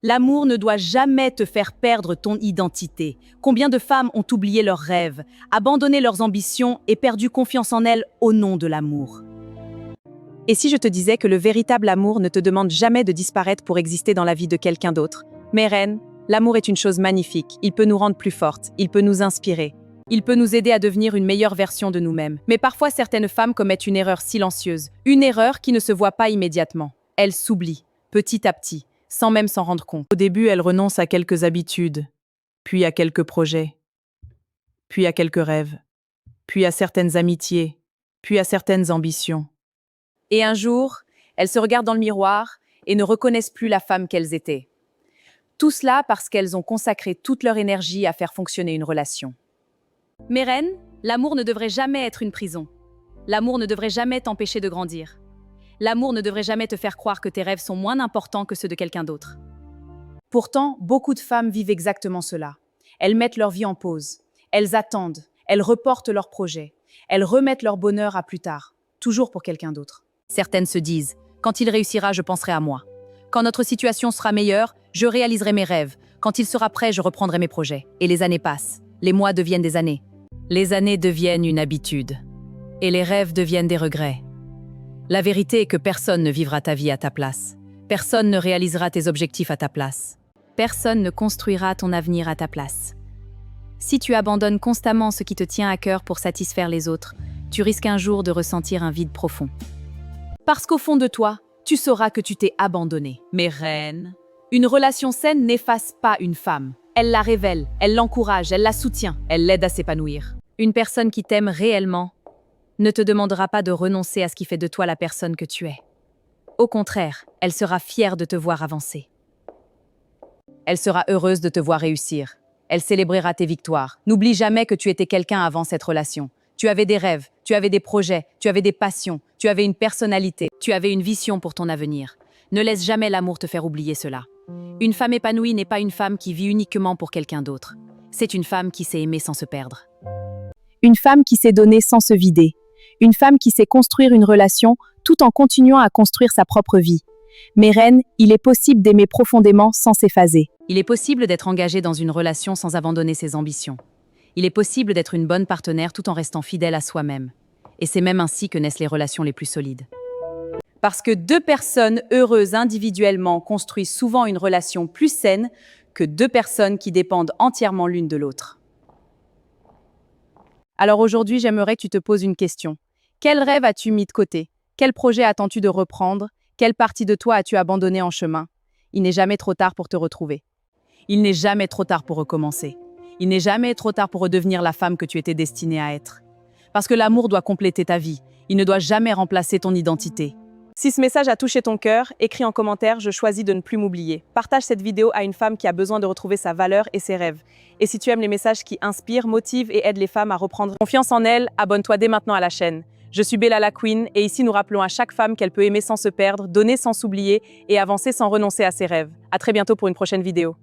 L'amour ne doit jamais te faire perdre ton identité. Combien de femmes ont oublié leurs rêves, abandonné leurs ambitions et perdu confiance en elles au nom de l'amour? Et si je te disais que le véritable amour ne te demande jamais de disparaître pour exister dans la vie de quelqu'un d'autre? Mes reines, l'amour est une chose magnifique. Il peut nous rendre plus fortes, il peut nous inspirer. Il peut nous aider à devenir une meilleure version de nous-mêmes. Mais parfois, certaines femmes commettent une erreur silencieuse. Une erreur qui ne se voit pas immédiatement. Elles s'oublient, petit à petit, sans même s'en rendre compte. Au début, elles renoncent à quelques habitudes, puis à quelques projets, puis à quelques rêves, puis à certaines amitiés, puis à certaines ambitions. Et un jour, elles se regardent dans le miroir et ne reconnaissent plus la femme qu'elles étaient. Tout cela parce qu'elles ont consacré toute leur énergie à faire fonctionner une relation. Mes reines, l'amour ne devrait jamais être une prison. L'amour ne devrait jamais t'empêcher de grandir. L'amour ne devrait jamais te faire croire que tes rêves sont moins importants que ceux de quelqu'un d'autre. Pourtant, beaucoup de femmes vivent exactement cela. Elles mettent leur vie en pause. Elles attendent. Elles reportent leurs projets. Elles remettent leur bonheur à plus tard, toujours pour quelqu'un d'autre. Certaines se disent « Quand il réussira, je penserai à moi. Quand notre situation sera meilleure, je réaliserai mes rêves. Quand il sera prêt, je reprendrai mes projets. » Et les années passent. Les mois deviennent des années. Les années deviennent une habitude. Et les rêves deviennent des regrets. La vérité est que personne ne vivra ta vie à ta place. Personne ne réalisera tes objectifs à ta place. Personne ne construira ton avenir à ta place. Si tu abandonnes constamment ce qui te tient à cœur pour satisfaire les autres, tu risques un jour de ressentir un vide profond. Parce qu'au fond de toi, tu sauras que tu t'es abandonné. Mes reines, une relation saine n'efface pas une femme. Elle la révèle, elle l'encourage, elle la soutient, elle l'aide à s'épanouir. Une personne qui t'aime réellement ne te demandera pas de renoncer à ce qui fait de toi la personne que tu es. Au contraire, elle sera fière de te voir avancer. Elle sera heureuse de te voir réussir. Elle célébrera tes victoires. N'oublie jamais que tu étais quelqu'un avant cette relation. Tu avais des rêves, tu avais des projets, tu avais des passions, tu avais une personnalité, tu avais une vision pour ton avenir. Ne laisse jamais l'amour te faire oublier cela. Une femme épanouie n'est pas une femme qui vit uniquement pour quelqu'un d'autre. C'est une femme qui sait aimer sans se perdre. Une femme qui sait donner sans se vider. Une femme qui sait construire une relation tout en continuant à construire sa propre vie. Mes reines, il est possible d'aimer profondément sans s'effacer. Il est possible d'être engagé dans une relation sans abandonner ses ambitions. Il est possible d'être une bonne partenaire tout en restant fidèle à soi-même. Et c'est même ainsi que naissent les relations les plus solides. Parce que deux personnes heureuses individuellement construisent souvent une relation plus saine que deux personnes qui dépendent entièrement l'une de l'autre. Alors aujourd'hui, j'aimerais que tu te poses une question. Quel rêve as-tu mis de côté? Quel projet attends-tu de reprendre? Quelle partie de toi as-tu abandonné en chemin? Il n'est jamais trop tard pour te retrouver. Il n'est jamais trop tard pour recommencer. Il n'est jamais trop tard pour redevenir la femme que tu étais destinée à être. Parce que l'amour doit compléter ta vie. Il ne doit jamais remplacer ton identité. Si ce message a touché ton cœur, écris en commentaire « Je choisis de ne plus m'oublier ». Partage cette vidéo à une femme qui a besoin de retrouver sa valeur et ses rêves. Et si tu aimes les messages qui inspirent, motivent et aident les femmes à reprendre confiance en elles, abonne-toi dès maintenant à la chaîne. Je suis Bella la Queen et ici nous rappelons à chaque femme qu'elle peut aimer sans se perdre, donner sans s'oublier et avancer sans renoncer à ses rêves. À très bientôt pour une prochaine vidéo.